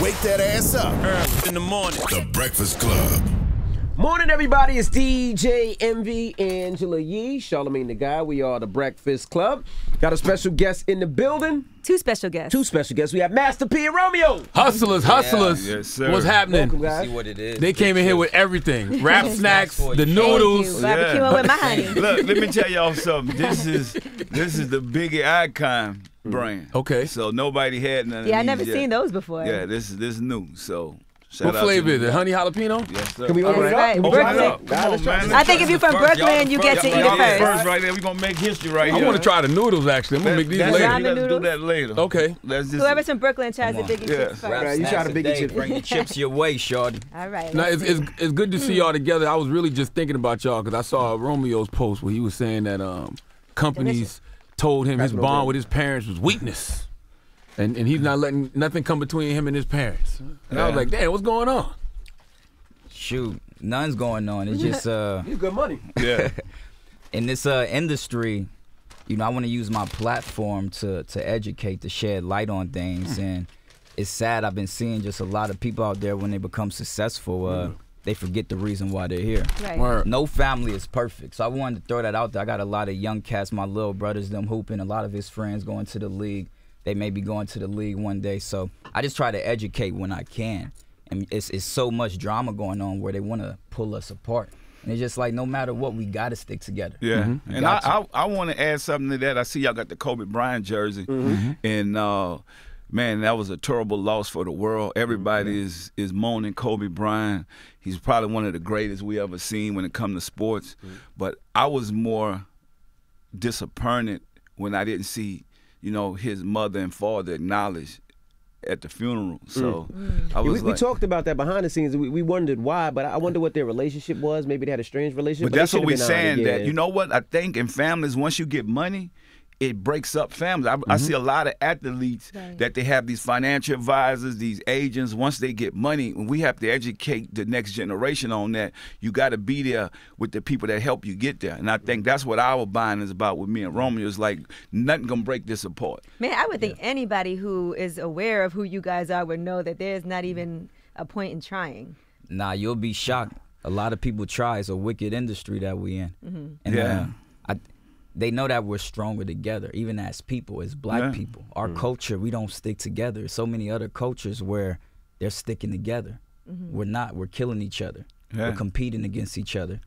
Wake that ass up. Early in the morning. The Breakfast Club. Morning, everybody. It's DJ Envy, Angela Yee, Charlamagne the Guy. We are the Breakfast Club. Got a special guest in the building. Two special guests. We have Master P and Romeo. Hustlers. Yes, sir. What's happening? Welcome, guys. See what it is. They came in here with everything. Rap snacks, the noodles. Barbecue with my honey. Look, let me tell y'all something. This is the Biggie Icon brand. Okay. So nobody had none of Yeah, I these never yet. seen those before. Yeah, this is new. So shout What out flavor to is it? Honey jalapeno? Yes, sir. Can we open it up? Right. Can we Brooklyn. try it out? Come on, man. I think if you're from Brooklyn, you get to eat Y'all it the first. right there. We're going to make history right I here. want to try the noodles, actually. I'm going to make these Let's later. Ramen do noodles? that later. Okay. Let's just, Whoever's from Brooklyn tries the Biggie Yeah. chips first. Rap Right, you snacks try the Biggie today. chips. Bring the chips your way, shorty. All right. Now, let's see. it's good to see y'all together. I was really just thinking about y'all because I saw Romeo's post where he was saying that companies told him his bond with his parents was weakness. And he's not letting nothing come between him and his parents. And I was like, damn, what's going on? Shoot, none's going on. It's just He's good money. Yeah. in this industry, you know, I want to use my platform to educate, to shed light on things. And it's sad. I've been seeing just a lot of people out there when they become successful, they forget the reason why they're here. Right. Word. No family is perfect. So I wanted to throw that out there. I got a lot of young cats, my little brothers, them hooping, a lot of his friends going to the league. They may be going to the league one day. So I just try to educate when I can. And it's so much drama going on where they want to pull us apart. And it's just like, no matter what, we got to stick together. Yeah. We And got to. I want to add something to that. I see y'all got the Kobe Bryant jersey. And, man, that was a terrible loss for the world. Everybody is moaning Kobe Bryant. He's probably one of the greatest we ever seen when it comes to sports. But I was more disappointed when I didn't see, you know, his mother and father acknowledged at the funeral. So I was We like, talked about that behind the scenes. We wondered why, but I wonder what their relationship was. Maybe they had a strange relationship. but that's they what we're should've been saying. honored, That yeah. you know what I think in families, once you get money, it breaks up families. I see a lot of athletes that they have these financial advisors, these agents. Once they get money, we have to educate the next generation on that. You got to be there with the people that help you get there. And I think that's what our buying is about with me and Romeo. Is like nothing gonna break this apart. Man, I would think anybody who is aware of who you guys are would know that there's not even a point in trying. Nah, you'll be shocked. A lot of people try. It's a wicked industry that we in. And Yeah. they know that we're stronger together, even as people, as black people. Our culture, we don't stick together. So many other cultures where they're sticking together. We're not. We're killing each other. Yeah. We're competing against each other.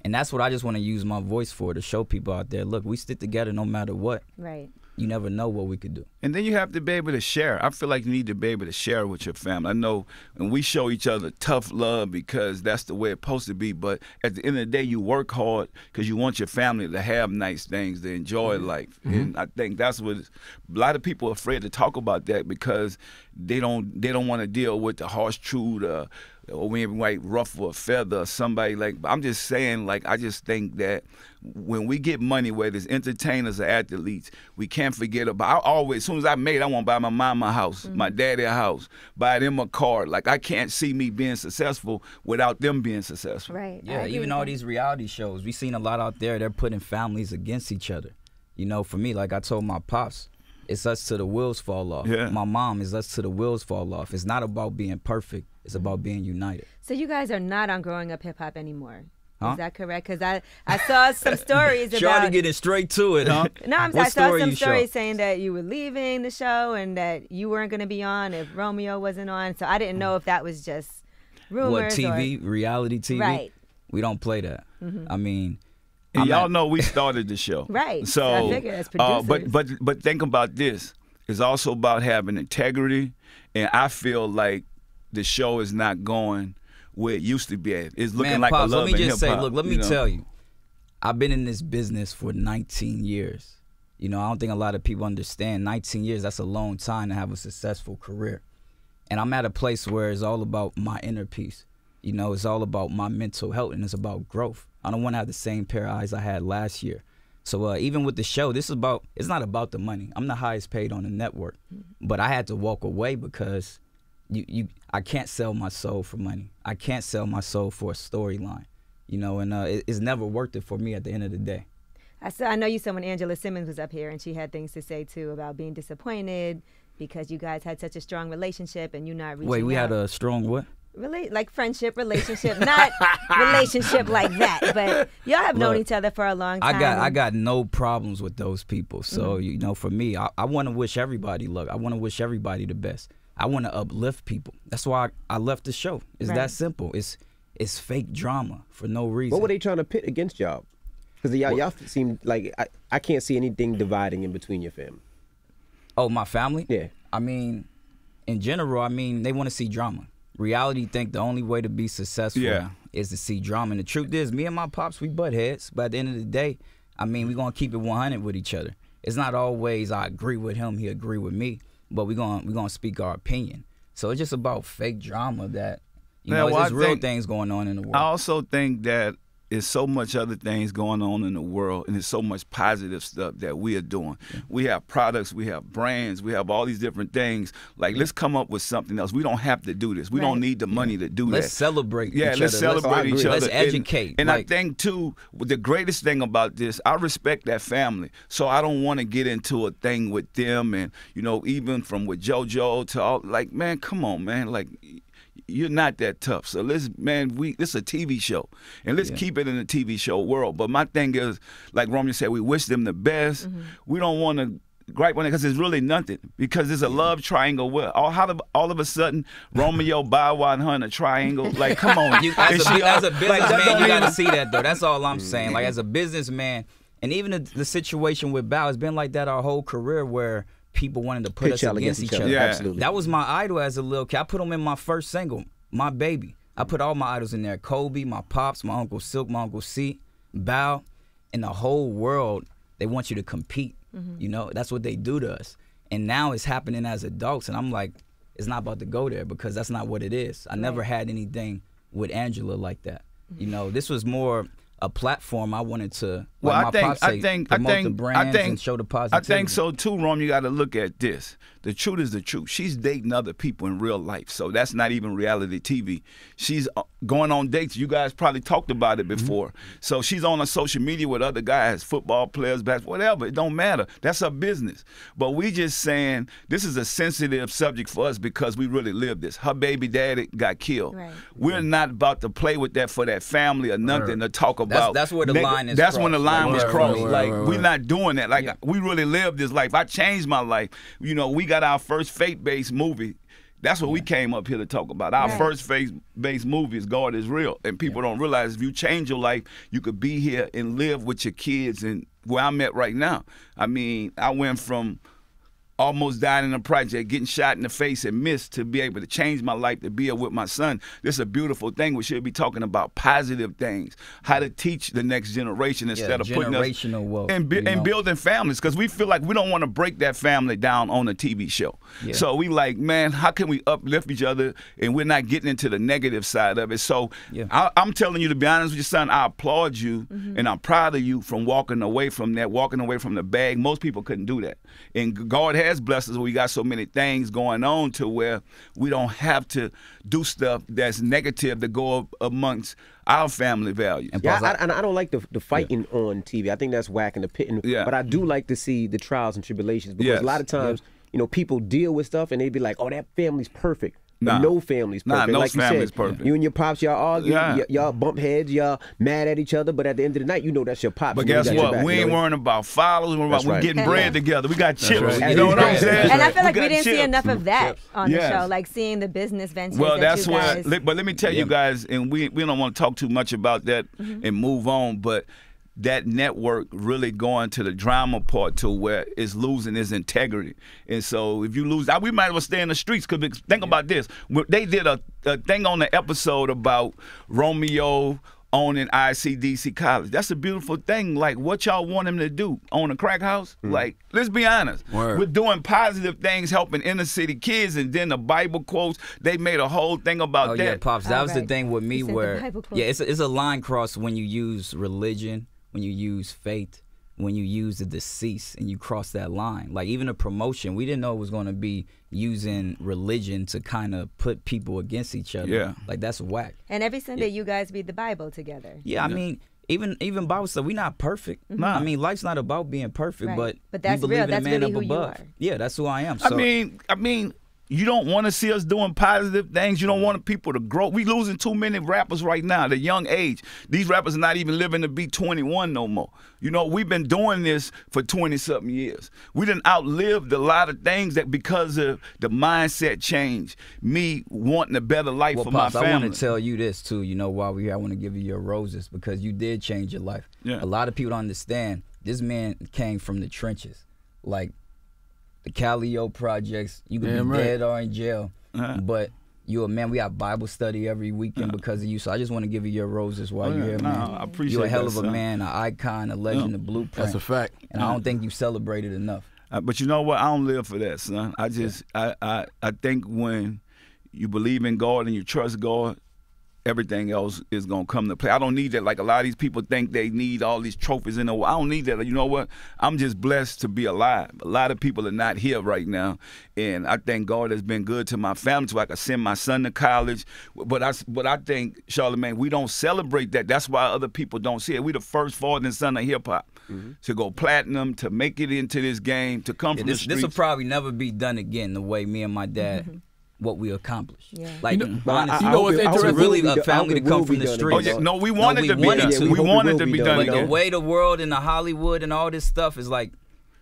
And that's what I just want to use my voice for, to show people out there, look, we stick together no matter what. Right. You never know what we could do. And then you have to be able to share. I feel like you need to be able to share with your family. I know, and we show each other tough love because that's the way it's supposed to be. But at the end of the day, you work hard because you want your family to have nice things, to enjoy life. And I think that's what a lot of people are afraid to talk about that because they don't want to deal with the harsh truth or when you might ruffle a feather or somebody like. I'm just saying, like, I just think that when we get money, whether it's entertainers or athletes, we can't forget about. I always, as soon as I made, I want to buy my mom a house, my daddy a house, buy them a car. Like, I can't see me being successful without them being successful. Right. I Yeah, agree even with all that. these reality shows, we've seen a lot out there, they're putting families against each other. You know, for me, like I told my pops, it's us till the wheels fall off. Yeah. My mom is us till the wheels fall off. It's not about being perfect. It's about being united. So you guys are not on Growing Up Hip Hop anymore. Huh? Is that correct? Because I saw some stories Shawty about. getting straight to it, huh? No, I What saw story some you show? stories saying that you were leaving the show and that you weren't going to be on if Romeo wasn't on. So I didn't know if that was just rumors. What, TV, reality TV? Right. We don't play that. I mean, And I'm y'all not- know we started the show. Right. So I figure as producers. but think about this. It's also about having integrity, and I feel like the show is not going where it used to be at. It's looking Man, like Pops, a love let me and just say, hip-hop, look, let me you know? tell you, I've been in this business for 19 years. You know, I don't think a lot of people understand 19 years, that's a long time to have a successful career. And I'm at a place where it's all about my inner peace. You know, it's all about my mental health, and it's about growth. I don't want to have the same pair of eyes I had last year. So even with the show, it's not about the money. I'm the highest paid on the network. But I had to walk away because I can't sell my soul for money. I can't sell my soul for a storyline. You know, and it's never worth it for me at the end of the day. I know you said when Angela Simmons was up here and she had things to say too about being disappointed because you guys had such a strong relationship and you not reaching Wait, we out. had a strong what? Really, like friendship, relationship, not relationship like that, but y'all have known each other for a long time. I got no problems with those people. So you know, for me, I want to wish everybody luck. I want to wish everybody the best. I want to uplift people. That's why I left the show. It's that simple. It's fake drama for no reason. What were they trying to pit against y'all? Because y'all seem like I can't see anything dividing in between your family. Oh, my family? Yeah. I mean, in general, I mean, they want to see drama. Reality think the only way to be successful is to see drama. And the truth is, me and my pops, we butt heads. But at the end of the day, I mean, we're going to keep it 100 with each other. It's not always I agree with him, he agree with me. But we're gonna speak our opinion. So it's just about fake drama that, you know, there's real things going on in the world. I also think that there's so much other things going on in the world, and there's so much positive stuff that we are doing. We have products, we have brands, we have all these different things. Like, let's come up with something else. We don't have to do this. We don't need the money to do that. Let's celebrate each other. Let's celebrate each other. Let's educate. And I think, too, the greatest thing about this, I respect that family. So I don't want to get into a thing with them. And, you know, even from with JoJo to all, like, man, come on, man. Like, you're not that tough. So this is a TV show, and let's keep it in the TV show world. But my thing is, like Romeo said, we wish them the best. We don't want to gripe on it because it's really nothing, because it's a love triangle. Where all of a sudden Romeo, Bow Wow, and her in a triangle. Like, come on. As a businessman, you got to see that, though. That's all I'm saying. Like, as a businessman, and even the situation with Bow has been like that our whole career, where people wanted to put us against each other. Yeah. Absolutely. That was my idol as a little kid. I put him in my first single, My Baby. I put all my idols in there. Kobe, my pops, my Uncle Silk, my Uncle C, Bow. In the whole world, they want you to compete. You know, that's what they do to us. And now it's happening as adults, and I'm like, it's not about to go there, because that's not what it is. I never had anything with Angela like that. You know, this was more a platform I wanted to. Well, like I think the brands and show the positivity. I think so too, Rome. You got to look at this. The truth is the truth. She's dating other people in real life, so that's not even reality TV. She's going on dates. You guys probably talked about it before. So she's on social media with other guys, football players, basketball, whatever. It don't matter. That's her business. But we just saying this is a sensitive subject for us because we really live this. Her baby daddy got killed. Right. We're not about to play with that for that family or nothing to talk about. That's where the line is. That's when the line was crossed. We're not doing that. Like, we really live this life. I changed my life. You know, we got our first faith-based movie. That's what we came up here to talk about. Our first faith-based movie is God is Real. And people don't realize if you change your life, you could be here and live with your kids and where I'm at right now. I mean, I went from almost dying in a project, getting shot in the face and missed, to be able to change my life, to be here with my son. This is a beautiful thing. We should be talking about positive things, how to teach the next generation instead of putting us and building families, because we feel like we don't want to break that family down on a TV show. So we like, man, how can we uplift each other and we're not getting into the negative side of it? So I'm telling you, to be honest with your son, I applaud you and I'm proud of you from walking away from that, walking away from the bag. Most people couldn't do that. And God has blessed us. We got so many things going on to where we don't have to do stuff that's negative to go amongst our family values. And I don't like the fighting on TV. I think that's whack and the pitting. But I do like to see the trials and tribulations, because a lot of times, you know, people deal with stuff and they be like, oh, that family's perfect. No family's perfect. No like family's you said, perfect. You and your pops, y'all argue, y'all bump heads, y'all mad at each other, but at the end of the night, you know that's your pops. But guess what? We ain't worrying about followers. We're getting bread together. We got chips. You know what I'm saying? And I feel like we didn't see enough of that on the show, like seeing the business ventures. Well, that's where. But let me tell you guys, and we don't want to talk too much about that and move on, but that network really going to the drama part to where it's losing its integrity. And so if you lose, we might as well stay in the streets, because think about this. They did a thing on the episode about Romeo owning ICDC College. That's a beautiful thing. Like, what y'all want him to do? Own a crack house? Like, let's be honest. We're doing positive things, helping inner city kids, and then the Bible quotes, they made a whole thing about that. Yeah, Pops, that was the thing with me where, it's a line cross when you use religion, when you use faith, when you use the deceased, and you cross that line. Like, even a promotion, we didn't know it was going to be using religion to kind of put people against each other. Like, that's whack. And every Sunday you guys read the Bible together. I mean, Even Bible stuff, we not perfect. Nah. I mean, life's not about being perfect, but that's we believe real. in That's a man really up who you above. are. Yeah, that's who I am. So, I mean, you don't want to see us doing positive things. You don't want people to grow. We losing too many rappers right now at a young age. These rappers are not even living to be 21 no more. You know, we've been doing this for 20-something years. We done outlived a lot of things that because of the mindset change, me wanting a better life for Pops, my family. I want to tell you this, too. You know, while we're here, I want to give you your roses because you did change your life. Yeah. A lot of people don't understand. This man came from the trenches. Like, the Calio projects, you could be dead or in jail, but you a man. We have Bible study every weekend because of you. So I just want to give you your roses while you're here, man. I appreciate You're a hell of that, a man, an icon, a legend, a blueprint. That's a fact. And I don't think you celebrated enough. But you know what? I don't live for that, son. I just, I think when you believe in God and you trust God, everything else is going to come to play. I don't need that. Like a lot of these people think they need all these trophies in the world. I don't need that. You know what? I'm just blessed to be alive. A lot of people are not here right now. And I thank God has been good to my family so I can send my son to college. But I think, Charlamagne, we don't celebrate that. That's why other people don't see it. We the first father son of hip-hop to go platinum, to make it into this game, to come from the streets. This will probably never be done again the way me and my dad what we accomplished. Yeah. Like, honestly, you know what's interesting? Really a family to come from the streets. Oh, yeah. No, we wanted to be done. We wanted to be done But again. the way the world and the Hollywood and all this stuff is like,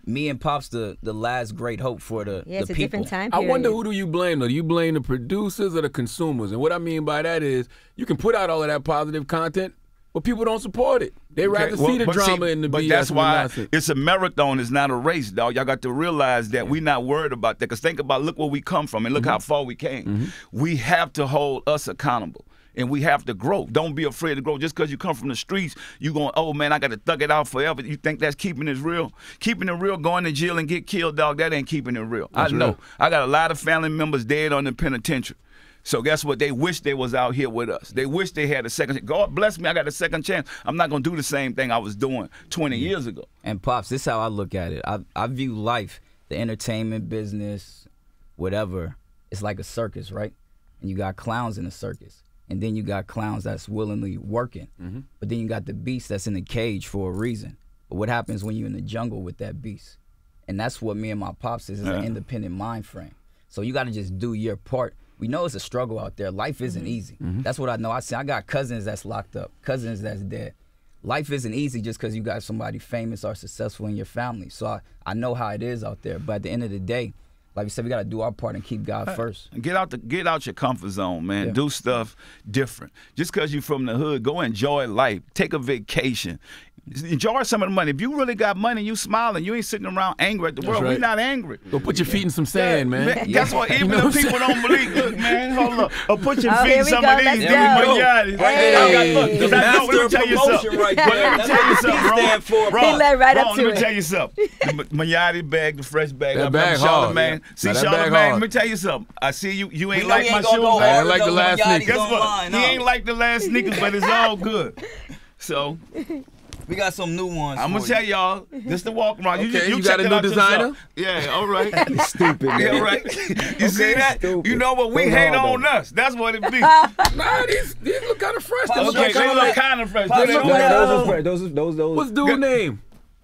me and Pops the last great hope for the it's the a people. different time I period. wonder who do you blame though? Do you blame the producers or the consumers? And what I mean by that is you can put out all of that positive content, but people don't support it. They rather see the drama and the BS. But that's why nonsense. it's a marathon. It's not a race, dog. Y'all got to realize that we're not worried about that. Because think about, look where we come from and look how far we came. We have to hold us accountable. And we have to grow. Don't be afraid to grow. Just because you come from the streets, you going, oh, man, I got to thug it out forever. You think that's keeping it real? Keeping it real, going to jail and get killed, dog, that ain't keeping it real. That's I know. real. I got a lot of family members dead on the penitentiary. So guess what? They wish they was out here with us. They wish they had a second chance. God bless me, I got a second chance. I'm not going to do the same thing I was doing 20 years ago. And Pops, this is how I look at it. I view life, the entertainment business, whatever, it's like a circus, right? And you got clowns in the circus. And then you got clowns that's willingly working. But then you got the beast that's in the cage for a reason. But what happens when you're in the jungle with that beast? And that's what me and my Pops is an independent mind frame. So you got to just do your part. We know it's a struggle out there. Life isn't easy. That's what I know. I got cousins that's locked up, cousins that's dead. Life isn't easy just because you got somebody famous or successful in your family. So I know how it is out there. But at the end of the day, like we said, we got to do our part and keep God first. Get out your comfort zone, man. Yeah. Do stuff different. Just because you're from the hood, go enjoy life. Take a vacation. Enjoy some of the money. If you really got money, you smiling. You ain't sitting around angry at the world. right. We're not angry. Go put your feet in some sand, man. Guess what? Even if people don't believe, look, man, hold up. Or put your Oh, feet here in we some go. of these. Let's Give go. me Magnati. Hey. The master of promotion right there. Let me tell you something, bro. stand for, Bro, He led right up bro, to let me it. tell you something. The Magnati bag, the fresh bag. That I'm bag hard. Charlamagne. See, Now, that bag Charlamagne, hard. let me tell you something. I see you. You ain't We know like he my ain't gonna shoes. go I ain't hard like the with last those sneakers. Guess Magnati's what? online, He no. ain't like the last sneakers, but it's all good. So We got some new ones. I'm gonna for you. tell y'all, this the walk around. Okay, you you check got a it new out designer? yourself. Yeah, all right. Stupid, man. Yeah, right. You see that? stupid. You know what? We Go hate hard, on though. us. That's what it be. Nah, these look kind of fresh. Pop, Those Okay, look they kinda look like- kind of fresh. Pop, Do they look look- at Those are fresh. Those. What's dude's name?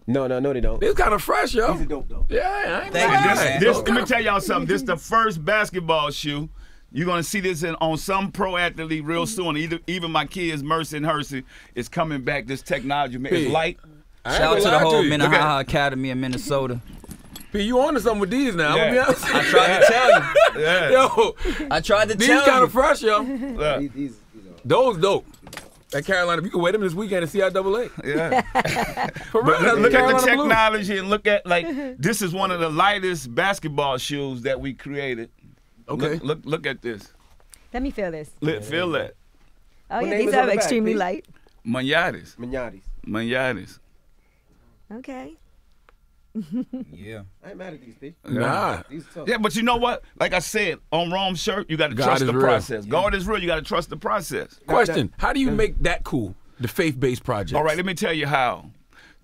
No, they don't. It's kind of fresh, yo. These are dope though. Yeah, I ain't Thank mad. you, This, man. this, let me tell y'all something. This the first basketball shoe. You're gonna see this on some pro athlete real soon. Even my kids, Mercy and Hersey, is coming back. This technology, man, it's P. light. I ain't Shout out gonna to the lie whole you. Minnehaha Academy in Minnesota. P, you on to something with these now. I'm gonna be Yeah. honest. I tried to tell you. Yeah. Yo, I tried to these tell kind you. of fresh, yo. Look, These are. Those dope. At Carolina, you can wear them this weekend at CIAA. yeah. For real, But that's look at Carolina the Blue. technology and look at this is one of the lightest basketball shoes that we created. Okay. Look at this. Let me feel this. Feel that. Oh, What yeah, name these is on are the back, extremely Pete? light. Magnatis. Magnatis. Okay. Yeah. I ain't mad at these, P. Nah. These are tough. Yeah, but you know what? Like I said, on Rome's shirt, you got to God trust is the real. process. God is real. You got to trust the process. Question: how do you make that cool? The faith-based project. All right, let me tell you how.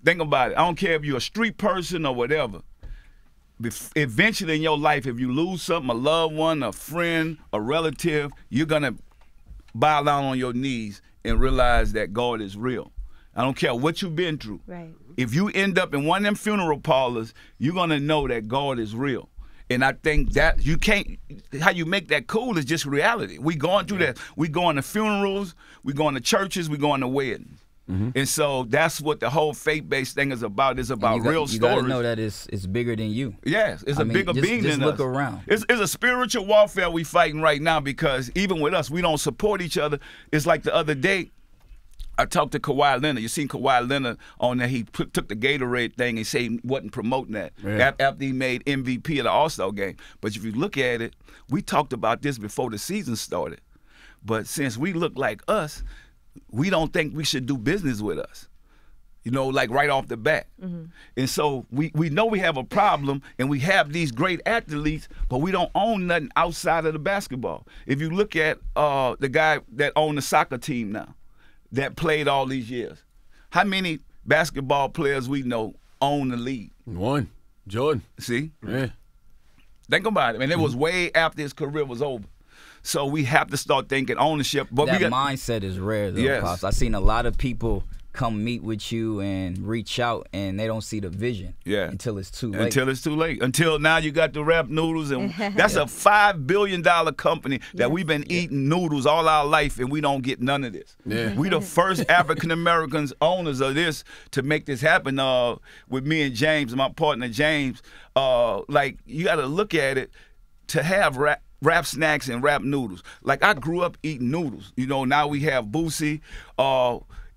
Think about it. I don't care if you're a street person or whatever. Eventually in your life, if you lose something, a loved one, a friend, a relative, you're going to bow down on your knees and realize that God is real. I don't care what you've been through. Right. If you end up in one of them funeral parlors, you're going to know that God is real. And I think that you can't, how you make that cool is just reality. We going through that. We going to funerals, we going to churches, we going to weddings. And so that's what the whole faith-based thing is about. It's about real stories. You got to know that it's bigger than you. Yes, it's a bigger being than us. Just look around. It's a spiritual warfare we fighting right now, because even with us, we don't support each other. It's like the other day, I talked to Kawhi Leonard. You seen Kawhi Leonard on there. He took the Gatorade thing and said he wasn't promoting that after he made MVP of the All-Star game. But if you look at it, we talked about this before the season started. But since we look like us, we don't think we should do business with us, you know, like right off the bat. And so we know we have a problem, and we have these great athletes, but we don't own nothing outside of the basketball. If you look at the guy that owned the soccer team now, that played all these years, how many basketball players we know own the league? One, Jordan. See? Yeah. Think about it. And it was way after his career was over. So we have to start thinking ownership. But that mindset is rare, though, yes. Pops. I've seen a lot of people come meet with you and reach out, and they don't see the vision until it's too late. Until it's too late. Until now you got the Rap Noodles, and that's a $5 billion company that we've been eating noodles all our life, and we don't get none of this. We the first African-Americans owners of this to make this happen with me and James, my partner James. Like, you got to look at it to have Rap Snacks and Rap Noodles. Like, I grew up eating noodles. You know, now we have Boosie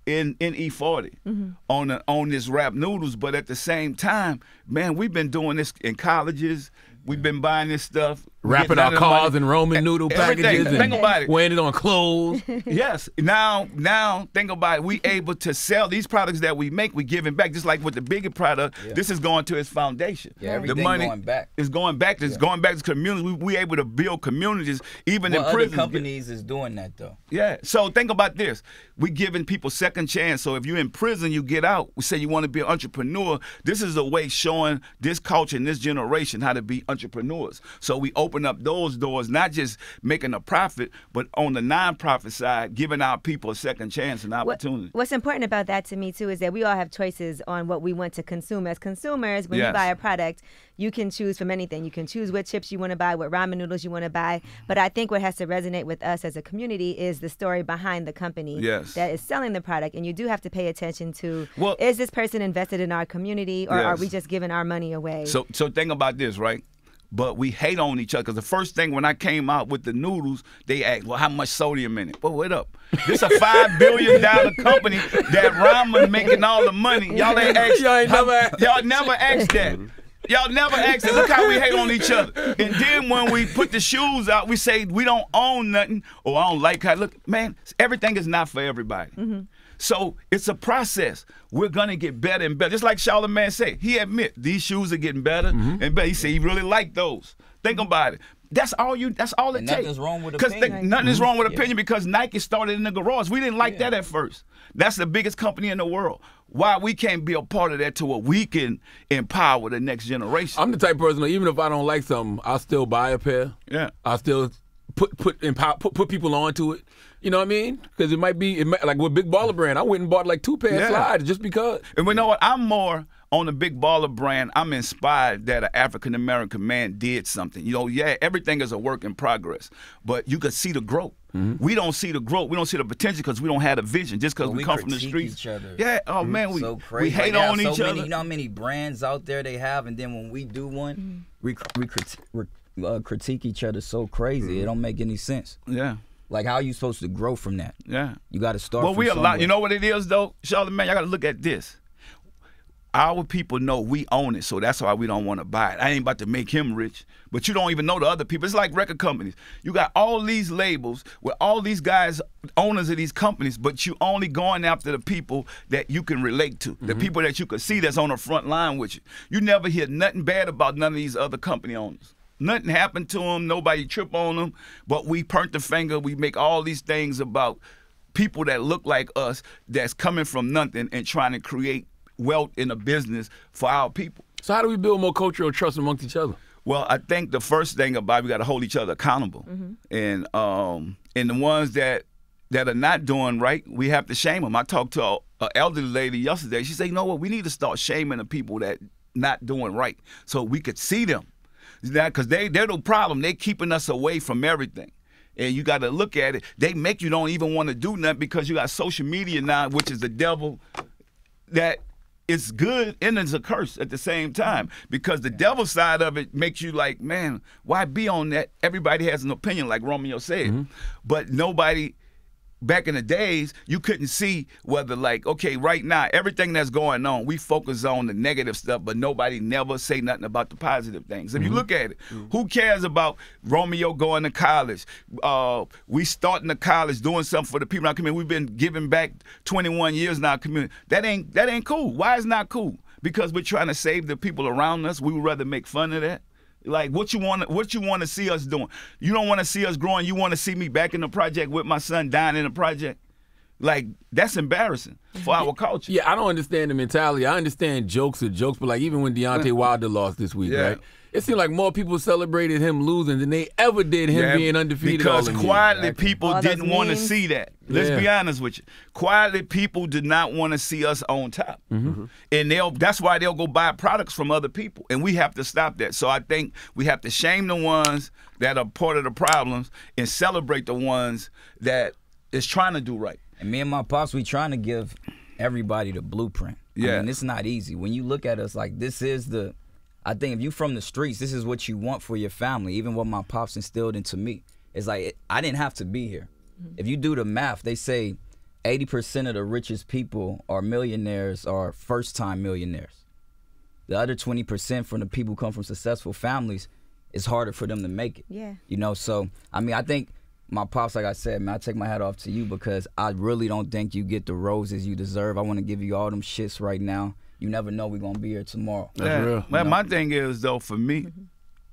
in E40 on this Rap Noodles. But at the same time, man, we've been doing this in colleges. We've been buying this stuff. Wrapping our cars in Roman noodle packages. Think about it. Wearing it on clothes. Yes. Now think about it. We able to sell these products that we make. We giving back. Just like with the bigger product, this is going to its foundation. Everything the money going back. is going back. It's going back to communities. We able to build communities even in prison. prisons. Other companies is doing that, though. Yeah. So think about this. We giving people second chance. So if you're in prison, you get out. We say you want to be an entrepreneur. This is a way showing this culture and this generation how to be entrepreneurs. So we open up those doors, not just making a profit, but on the nonprofit side, giving our people a second chance and opportunity. What's important about that to me, too, is that we all have choices on what we want to consume. As consumers, when you buy a product, you can choose from anything. You can choose what chips you want to buy, what ramen noodles you want to buy. But I think what has to resonate with us as a community is the story behind the company that is selling the product. And you do have to pay attention to, is this person invested in our community, or are we just giving our money away? So think about this, right? But we hate on each other, because the first thing when I came out with the noodles, they asked, well, how much sodium in it? Well, wait up. This a $5 billion company that ramen making all the money. Y'all ain't asked. Y'all never asked that. Y'all never asked it. Look how we hate on each other. And then when we put the shoes out, we say we don't own nothing. Oh, I don't like how. Look, man, everything is not for everybody. So it's a process. We're going to get better and better. Just like Charlamagne said, he admit these shoes are getting better and better. He said he really liked those. Think about it. That's all it takes. Nothing's wrong with opinion. Nothing is wrong with opinion, because Nike started in the garage. We didn't like that at first. That's the biggest company in the world. Why we can't be a part of that to where we can empower the next generation? I'm the type of person, even if I don't like something, I'll still buy a pair. Yeah. I'll still put people onto it. You know what I mean? Because it might be like with Big Baller Brand. I went and bought like 2 pairs of slides just because. And we know what? I'm more on the Big Baller Brand. I'm inspired that an African-American man did something. You know, everything is a work in progress, but you could see the growth. We don't see the growth. We don't see the potential because we don't have a vision. Just because we come from the streets. Each other. Yeah. Oh man, so crazy. We hate on each other. You know how many brands out there they have, and then when we do one, we critique each other so crazy. It don't make any sense. Yeah. Like, how are you supposed to grow from that? Yeah. You got to start from somewhere. Well, you know what it is, though? Charlamagne, I got to look at this. Our people know we own it, so that's why we don't want to buy it. I ain't about to make him rich, but you don't even know the other people. It's like record companies. You got all these labels with all these guys, owners of these companies, but you only going after the people that you can relate to, the people that you can see that's on the front line with you. You never hear nothing bad about none of these other company owners. Nothing happened to them. Nobody trip on them. But we burnt the finger. We make all these things about people that look like us that's coming from nothing and trying to create wealth in a business for our people. So how do we build more cultural trust amongst each other? Well, I think the first thing about we got to hold each other accountable. And the ones that are not doing right, we have to shame them. I talk to an elderly lady yesterday. She said, you know what, we need to start shaming the people that not doing right so we could see them. Because they're the problem. They keeping us away from everything. And you got to look at it. They make you don't even want to do nothing because you got social media now, which is the devil that it's good and it's a curse at the same time, because the devil side of it makes you like, man, why be on that? Everybody has an opinion, like Romeo said, but nobody. Back in the days, you couldn't see whether, like, okay, right now, everything that's going on, we focus on the negative stuff, but nobody never say nothing about the positive things. If you look at it, who cares about Romeo going to college? We starting the college, doing something for the people in our community. We've been giving back 21 years in our community. That ain't cool. Why is it not cool? Because we're trying to save the people around us. We would rather make fun of that. Like, what you want to see us doing? You don't want to see us growing. You want to see me back in the project with my son dying in the project? Like, that's embarrassing for our culture. Yeah, I don't understand the mentality. I understand jokes are jokes, but like even when Deontay Wilder lost this week, right? It seemed like more people celebrated him losing than they ever did him being undefeated. Because quietly people didn't want to see that. Let's be honest with you. Quietly people did not want to see us on top. And that's why they'll go buy products from other people. And we have to stop that. So I think we have to shame the ones that are part of the problems and celebrate the ones that is trying to do right. And me and my pops, we trying to give everybody the blueprint. I mean, it's not easy. When you look at us, like, this is the... I think if you from the streets, this is what you want for your family. Even what my pops instilled into me. It's like, I didn't have to be here. If you do the math, they say 80% of the richest people are millionaires or first-time millionaires. The other 20% from the people who come from successful families, it's harder for them to make it. Yeah. You know, so, I mean, I think my pops, like I said, man, I take my hat off to you because I really don't think you get the roses you deserve. I want to give you all them shits right now. You never know we're going to be here tomorrow. That's real. Man, my thing is, though, for me,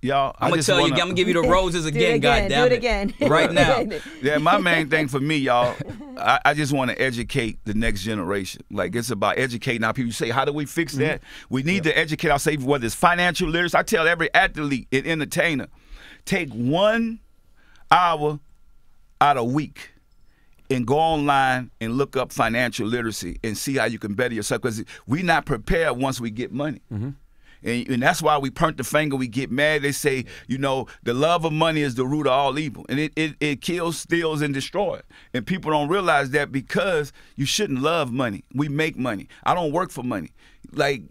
y'all, I'm going to tell you, I'm going to give you the roses again, goddammit. Do it again. Right now. Yeah, my main thing for me, y'all, I just want to educate the next generation. Like, it's about educating our people. You say, how do we fix that? We need to educate ourselves, whether it's financial literacy. I tell every athlete and entertainer, take 1 hour out a week and go online and look up financial literacy and see how you can better yourself, because we're not prepared once we get money. And that's why we point the finger, we get mad. They say, you know, the love of money is the root of all evil. And it kills, steals, and destroys. And people don't realize that, because you shouldn't love money. We make money. I don't work for money. Like,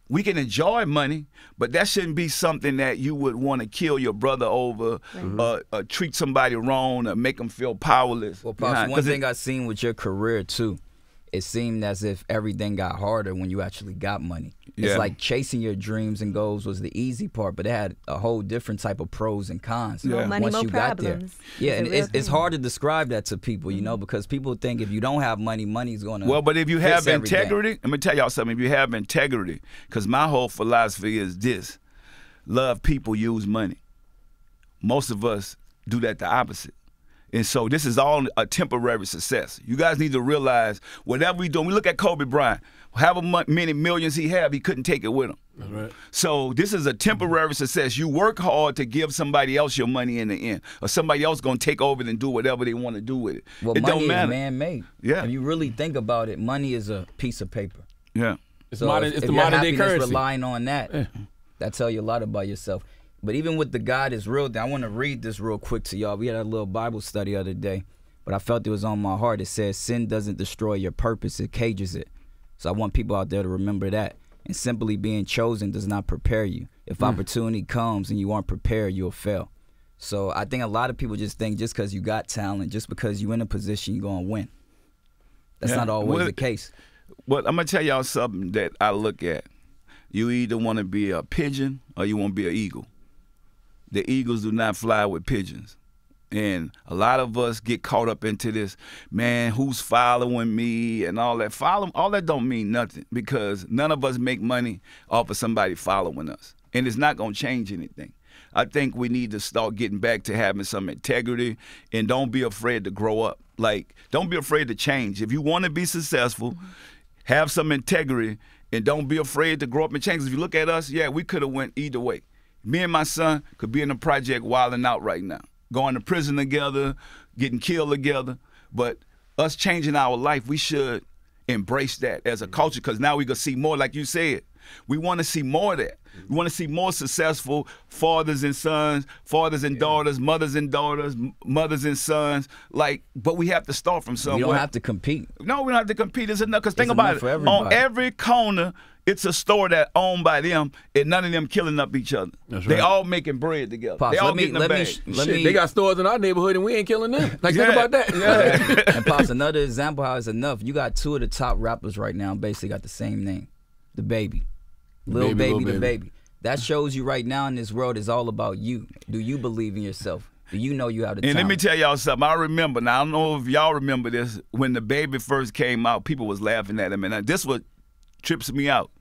we can enjoy money, but that shouldn't be something that you would want to kill your brother over, or treat somebody wrong, or make them feel powerless. Well, Pops, one thing I seen with your career, too, it seemed as if everything got harder when you actually got money. It's like chasing your dreams and goals was the easy part, but it had a whole different type of pros and cons once you got there. Yeah, and it's hard to describe that to people, you know, because people think if you don't have money, money's going to Well, but if you have integrity, let me tell y'all something. If you have integrity, because my whole philosophy is this: love people, use money. Most of us do that the opposite. And so this is all a temporary success. You guys need to realize whatever we do, we look at Kobe Bryant, however many millions he had, he couldn't take it with him. That's right. So this is a temporary success. You work hard to give somebody else your money in the end, or somebody else going to take over it and do whatever they want to do with it. Well, it money don't matter. Is man-made. Yeah. If you really think about it, money is a piece of paper. Yeah. It's So modern, if it's the your modern day happiness currency. relying on that, that tell you a lot about yourself. But even with the God is real, I want to read this real quick to y'all. We had a little Bible study the other day, but I felt it was on my heart. It says, sin doesn't destroy your purpose, it cages it. So I want people out there to remember that. And simply being chosen does not prepare you. If opportunity comes and you aren't prepared, you'll fail. So I think a lot of people just think just because you got talent, just because you're in a position, you're going to win. That's not always the case. But I'm going to tell y'all something that I look at. You either want to be a pigeon or you want to be an eagle. The eagles do not fly with pigeons. And a lot of us get caught up into this, man, who's following me and all that. All that don't mean nothing, because none of us make money off of somebody following us. And it's not going to change anything. I think we need to start getting back to having some integrity, and don't be afraid to grow up. Like, don't be afraid to change. If you want to be successful, have some integrity, and don't be afraid to grow up and change. If you look at us, yeah, we could have went either way. Me and my son could be in the project wilding out right now, going to prison together, getting killed together. But us changing our life, we should embrace that as a culture, because now we gonna see more, like you said. We want to see more of that. We want to see more successful fathers and sons, fathers and daughters, mothers and daughters, mothers and sons. Like, but we have to start from somewhere. We don't have to compete. No, we don't have to compete. It's enough. Because think about it. On every corner, it's a store that owned by them, and none of them killing up each other. That's right. They all making bread together. Pops, they all getting a bag. They got stores in our neighborhood, and we ain't killing them. Like, think about that. Yeah. And Pops, another example how it's enough. You got two of the top rappers right now basically got the same name. The Baby. Lil Baby, the Baby. That shows you right now in this world is all about you. Do you believe in yourself? Do you know you have the talent? And let me tell y'all something. I remember, now I don't know if y'all remember this, when the Baby first came out, people was laughing at him. And this what trips me out.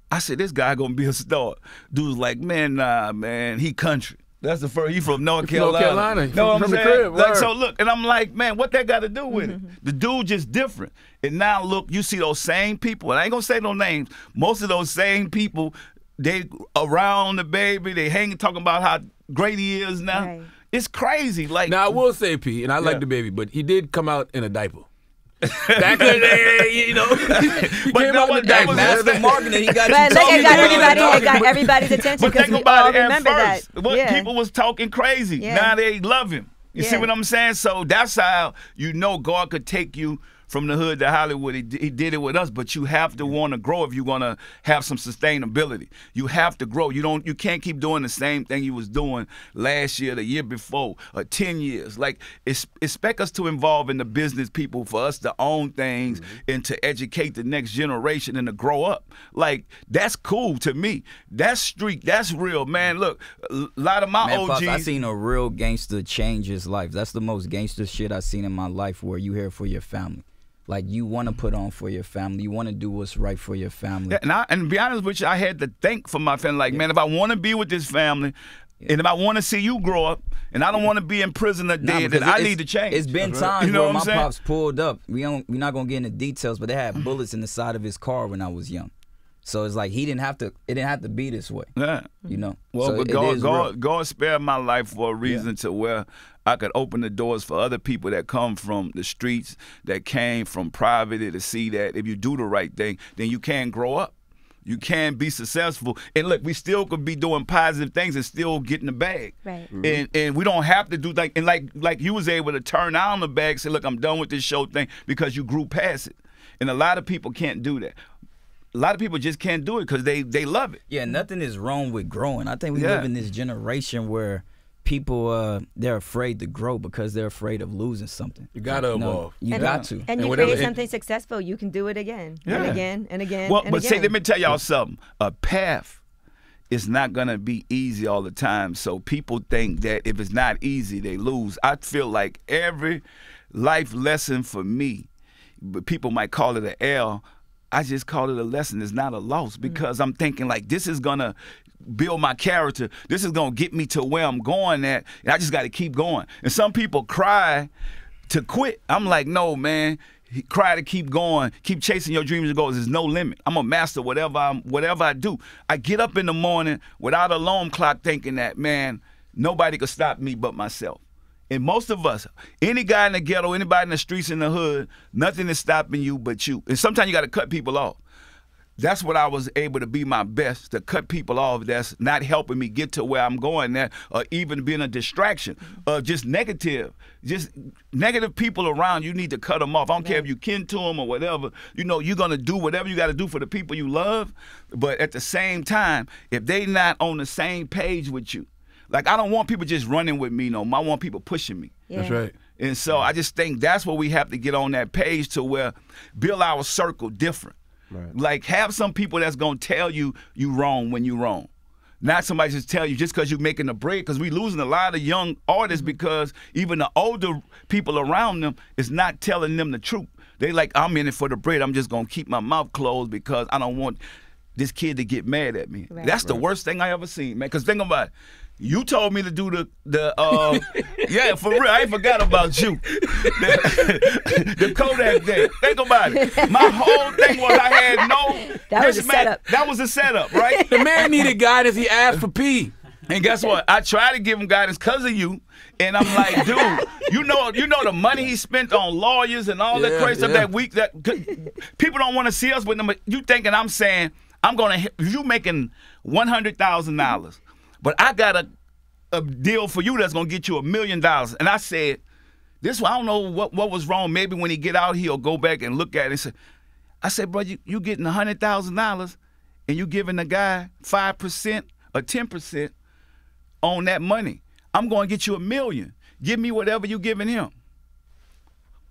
I said, this guy gonna be a star. Dude's like, man, nah, man, he country. That's the first. He from North Carolina. Know what I'm saying? Crib, like, so look, and I'm like, man, what that got to do with it? The dude just different. And now look, you see those same people. And I ain't gonna say no names. Most of those same people, they around the Baby. They hanging talking about how great he is now. Right. It's crazy. Like, now I will say, P, and I like the Baby, but he did come out in a diaper. That could, you know, he but came out in a diaper. Master marketing, he got but you look, talking. it got everybody's attention because we all remember that. People was talking crazy. Yeah. Now they love him. You see what I'm saying? So that's how you know God could take you from the hood to Hollywood. He did it with us, but you have to want to grow if you're gonna have some sustainability. You have to grow. You can't keep doing the same thing you was doing last year, the year before, or 10 years. Like, expect us to involve in the business, people, for us to own things and to educate the next generation and to grow up. Like, that's cool to me. That's street. That's real, man. Look, a lot of my OGs. Pops, I seen a real gangster change his life. That's the most gangster shit I seen in my life, where you here for your family. Like, you want to put on for your family. You want to do what's right for your family. Yeah, and to be honest with you, I had to think for my family. Like, man, if I want to be with this family, and if I want to see you grow up, and I don't want to be in prison or dead, then I need to change. It's been times where my pops pulled up. We're not going to get into details, but they had bullets in the side of his car when I was young. So it's like it didn't have to be this way. Yeah. You know? Well, so but God spared my life for a reason to where I could open the doors for other people that come from the streets, that came from poverty, to see that if you do the right thing, then you can grow up. You can be successful. And look, we still could be doing positive things and still getting the bag. Right. And we don't have to do that. And like you was able to turn down the bag and say, look, I'm done with this show thing, because you grew past it. And a lot of people can't do that. A lot of people just can't do it because they love it. Yeah, nothing is wrong with growing. I think we live in this generation where people, they're afraid to grow because they're afraid of losing something. You got to evolve. You got to. And you create something successful, you can do it again and again and again. Well, and but again. see, let me tell y'all something. A path is not going to be easy all the time. So people think that if it's not easy, they lose. I feel like every life lesson for me, but people might call it an L, I just call it a lesson. It's not a loss, because I'm thinking like, this is going to build my character. This is going to get me to where I'm going at, and I just got to keep going. And some people cry to quit. I'm like, no, man. Cry to keep going. Keep chasing your dreams and goals. There's no limit. I'm a master whatever I do. I get up in the morning without an alarm clock thinking that, man, nobody could stop me but myself. And most of us, any guy in the ghetto, anybody in the streets in the hood, nothing is stopping you but you. And sometimes you got to cut people off. That's what I was able to be my best, to cut people off that's not helping me get to where I'm going at, or even being a distraction, just negative people around. You need to cut them off. I don't care if you kin to them or whatever. You know, you're going to do whatever you got to do for the people you love. But at the same time, if they not on the same page with you, like, I don't want people just running with me no more. I want people pushing me. Yeah. That's right. And so I just think that's what we have to get on that page, to where build our circle different. Right. Like, have some people that's going to tell you wrong when you wrong. Not somebody just tell you just because you're making a break, because we losing a lot of young artists because even the older people around them is not telling them the truth. They like, I'm in it for the bread. I'm just going to keep my mouth closed because I don't want this kid to get mad at me. Right. That's the worst thing I ever seen, man. Because think about it. You told me to do the yeah, for real. I ain't forgot about you. The Kodak day. Think about it. My whole thing was I had no. That was a setup. That was a setup, right? The man needed guidance. He asked for P. And guess what? I try to give him guidance because of you. And I'm like, dude, you know the money he spent on lawyers and all that crazy stuff that week. That people don't want to see us with them. You thinking I'm saying if you making $100,000, but I got a deal for you that's gonna get you $1 million. And I said, this one, I don't know what was wrong. Maybe when he get out, he'll go back and look at it and say, I said, bro, you getting $100,000 and you giving the guy 5% or 10% on that money. I'm going to get you $1 million. Give me whatever you giving him.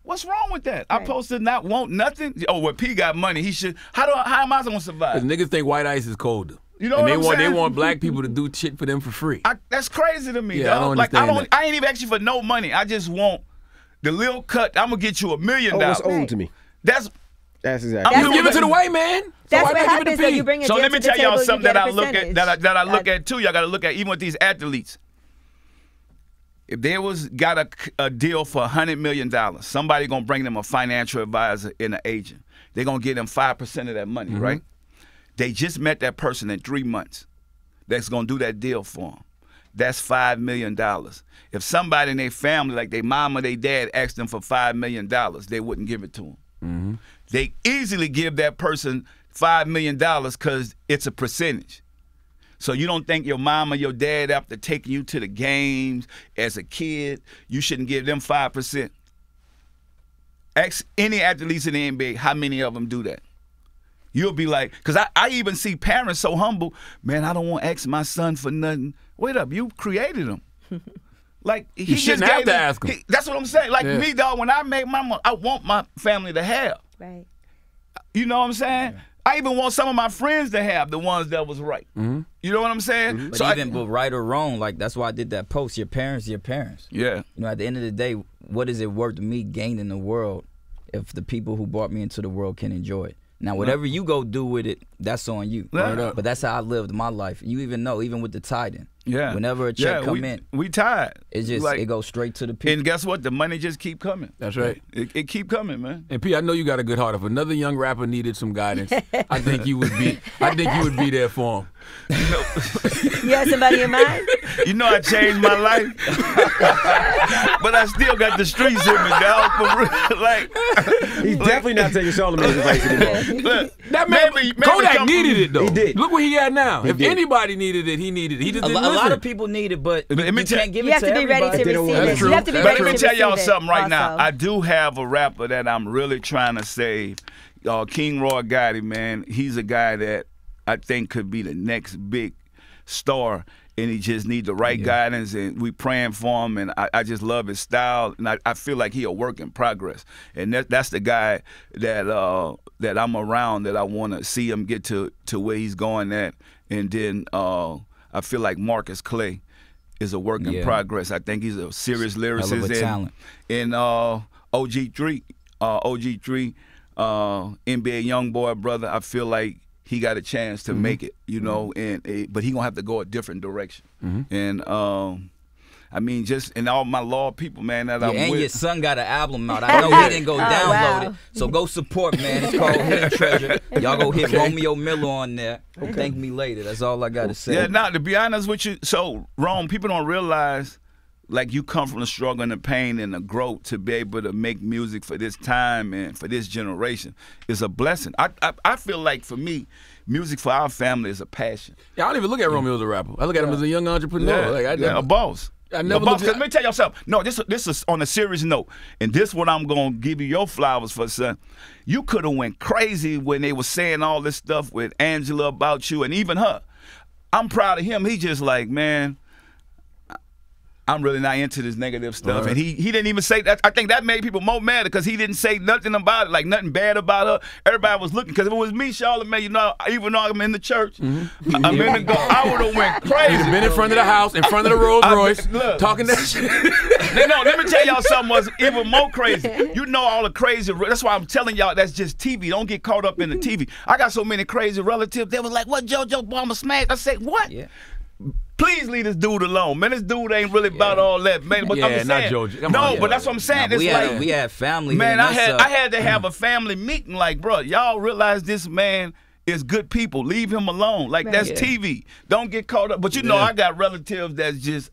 What's wrong with that? Right. I'm supposed to not want nothing? Oh, well, P got money. He should. How am I going to survive? Because niggas think white ice is colder. You know what I'm saying? They want black people to do shit for them for free. That's crazy to me, yeah, dog. I ain't even asking for no money. I just want the little cut. I'm going to get you $1 million. That's owed to me. That's exactly. I'm giving it to the white man. That's what happens when you bring a So deal let me to the tell y'all table, something you that I get a look at percentage. that I look at too. Y'all got to look at even with these athletes. If they got a deal for $100 million, somebody gonna bring them a financial advisor and an agent. They're gonna give them 5% of that money, right? They just met that person in 3 months. That's gonna do that deal for them. That's $5 million. If somebody in their family, like their mom or their dad, asked them for $5 million, they wouldn't give it to them. They easily give that person $5 million because it's a percentage. So you don't think your mom or your dad, after taking you to the games as a kid, you shouldn't give them 5%? Ask any athletes in the NBA, how many of them do that? You'll be like, because I even see parents so humble, man, I don't want to ask my son for nothing. Wait up, you created him. Like you shouldn't have to ask him. That's what I'm saying. Like me, dog, when I make my money, I want my family to have. Right. You know what I'm saying? Yeah. I even want some of my friends to have the ones that was right. You know what I'm saying? But but right or wrong, like that's why I did that post. Your parents, your parents. Yeah. You know, at the end of the day, what is it worth to me gaining the world if the people who brought me into the world can enjoy it? Now, whatever you go do with it, that's on you. But that's how I lived my life. You even know, even with the tithing. Yeah. Whenever a check come in, we tied. It just it goes straight to the people. And guess what? The money just keep coming. That's right. It keep coming, man. And P, I know you got a good heart. If another young rapper needed some guidance, I think you would be there for him. You have somebody in mind? You know I changed my life, but I still got the streets in me, dog. For real. Like he's definitely not taking Charlamagne's advice anymore. Look, that man, Kodak needed it though. He did. Look where he at now. If anybody needed it, he needed it. He just didn't listen. A lot of people need it, but you can't give it to everybody. You have to be ready to receive it. True. You have to be But ready let me to tell y'all receive it something right now. also. I do have a rapper that I'm really trying to save. King Roy Gotti, man. He's a guy that I think could be the next big star, and he just needs the right guidance, and we praying for him, and I just love his style, and I feel like he a work in progress, and that's the guy that that I'm around, that I want to see him get to where he's going at. And then I feel like Marcus Clay is a work in progress. I think he's a serious lyricist. And OG3, NBA young boy brother, I feel like he got a chance to make it, you know, but he gonna have to go a different direction. And I mean, just and all my law people, man, that I'm with. And your son got an album out. I know he didn't go download it, so go support, man. It's called Hidden Treasure. Y'all go hit Romeo Miller on there. Thank me later. That's all I got to say. Yeah, now to be honest with you, so Rome, people don't realize, like, you come from the struggle and the pain and the growth to be able to make music for this time and for this generation is a blessing. I feel like, for me, music for our family is a passion. Yeah, I don't even look at Romeo as a rapper. I look at him as a young entrepreneur. A boss. I never looked at, let me tell y'all something. No, this is on a serious note, and this what I'm gonna give you your flowers for, son. You could have went crazy when they were saying all this stuff with Angela about you, and even her. I'm proud of him. He just like, man, I'm really not into this negative stuff. And he didn't even say that. I think that made people more mad because he didn't say nothing about it, like nothing bad about her. Everybody was looking, because if it was me, Charlamagne, you know, even though I'm in the church, I'm in the go, I would have went crazy. He'd have been in front of the house, in front of the Rolls Royce, talking that shit. No, let me tell y'all something was even more crazy. You know all the crazy, that's why I'm telling y'all that's just TV. Don't get caught up in the TV. I got so many crazy relatives. They was like, what, JoJo Bomber smashed? I said, what? Yeah. Please leave this dude alone, man. This dude ain't really about all that, man. But I'm just saying, not JoJo. No, but that's what I'm saying. It's like we had family. Man, I had to have a family meeting. Like, bro, y'all realize this man is good people. Leave him alone. Like, that's TV. Don't get caught up. But you know, I got relatives that's just.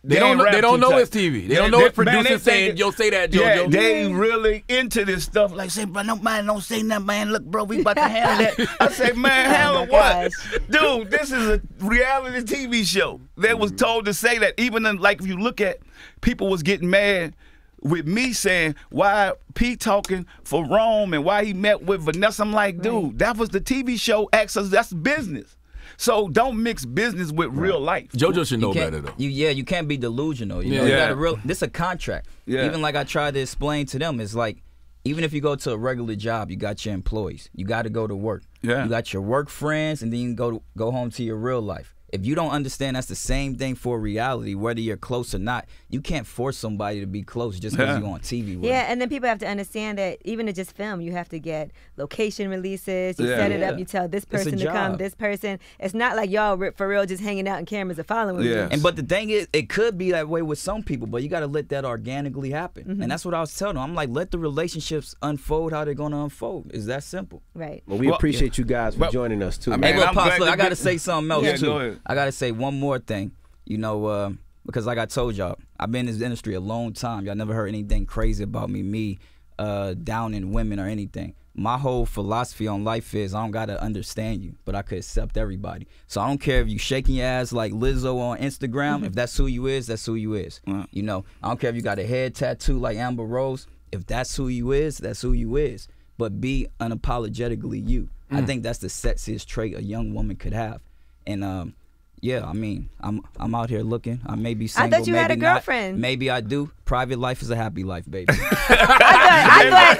They don't know it's TV. They don't know it's producing saying, yo, say that, JoJo. Yeah, they really into this stuff. Like, say, bro, no, man, don't say nothing, man. Look, bro, we about to handle that. I say, man, handle what? Dude, this is a reality TV show. They was told to say that. Even in, like, if you look at, people was getting mad with me saying, why Pete talking for Rome and why he met with Vanessa. I'm like, dude, that was the TV show. Access, that's business. So don't mix business with real life. JoJo should know better, though. You can't be delusional. You know, you got this is a contract. Yeah. Even like I tried to explain to them, it's like, even if you go to a regular job, you got your employees. You got to go to work. Yeah. You got your work friends, and then you can go home to your real life. If you don't understand that's the same thing for reality, whether you're close or not, you can't force somebody to be close just because you're on TV with them. And then people have to understand that even to just film, you have to get location releases, you set it up, you tell this person to come, this person. It's not like y'all for real just hanging out and cameras are following you. But the thing is, it could be that way with some people, but you got to let that organically happen. And that's what I was telling them. I'm like, let the relationships unfold how they're going to unfold. It's that simple. Right. Well, we appreciate you guys for joining us, too. Hey, well, Pops, look, I got to say something else, too. I got to say one more thing, you know, because like I told y'all, I've been in this industry a long time. Y'all never heard anything crazy about me downing women or anything. My whole philosophy on life is I don't got to understand you, but I could accept everybody. So I don't care if you shaking your ass like Lizzo on Instagram. If that's who you is, that's who you is. You know, I don't care if you got a head tattoo like Amber Rose. If that's who you is, that's who you is. But be unapologetically you. I think that's the sexiest trait a young woman could have. And yeah, I mean, I'm out here looking. I may be single. I thought you had a girlfriend. Not. Maybe I do. Private life is a happy life, baby. I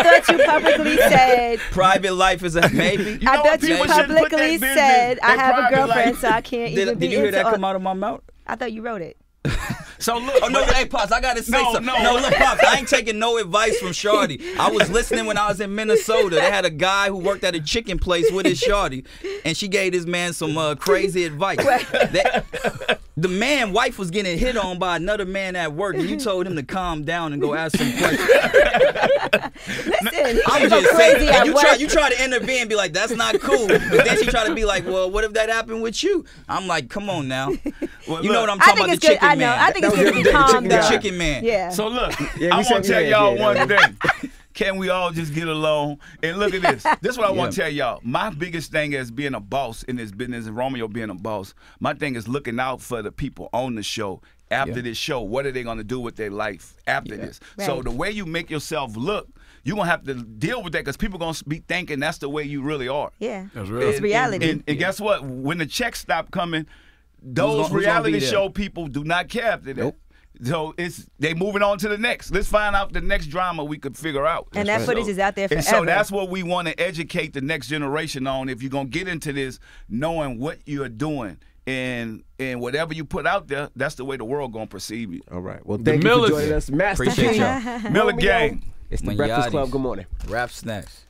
thought you publicly said. Private life is a maybe. I thought you publicly said I have a girlfriend, so I can't even be. Did you hear that come out of my mouth? I thought you wrote it. So look, hey Pops, I gotta say something. No, look, Pops, I ain't taking no advice from Shorty. I was listening when I was in Minnesota. They had a guy who worked at a chicken place with his Shorty, and she gave this man some crazy advice. The man, wife was getting hit on by another man at work, and you told him to calm down and go ask some questions. Listen, I'm just saying, you try to intervene and be like, that's not cool. But then she try to be like, well, what if that happened with you? I'm like, come on now. Well, you know what I'm talking about, the chicken man. I think it's good to be calm down. The chicken man. Yeah. So look, I want to tell y'all one thing. Can we all just get along? And look at this. This is what I want to tell y'all. My biggest thing as being a boss in this business, and Romeo being a boss, my thing is looking out for the people on the show. After this show, what are they going to do with their life after this? Right. So the way you make yourself look, you're going to have to deal with that because people going to be thinking that's the way you really are. Yeah. That's real. It's reality. And guess what? When the checks stop coming, those reality show people do not care after that. Nope. So they moving on to the next. Let's find out the next drama we could figure out. And that footage is out there forever. And so that's what we want to educate the next generation on. If you're going to get into this, knowing what you're doing and whatever you put out there, that's the way the world going to perceive you. All right. Well, thank you for joining us. Master Appreciate y'all. Miller Gang. It's the Breakfast Club. Good morning. Rap Snacks.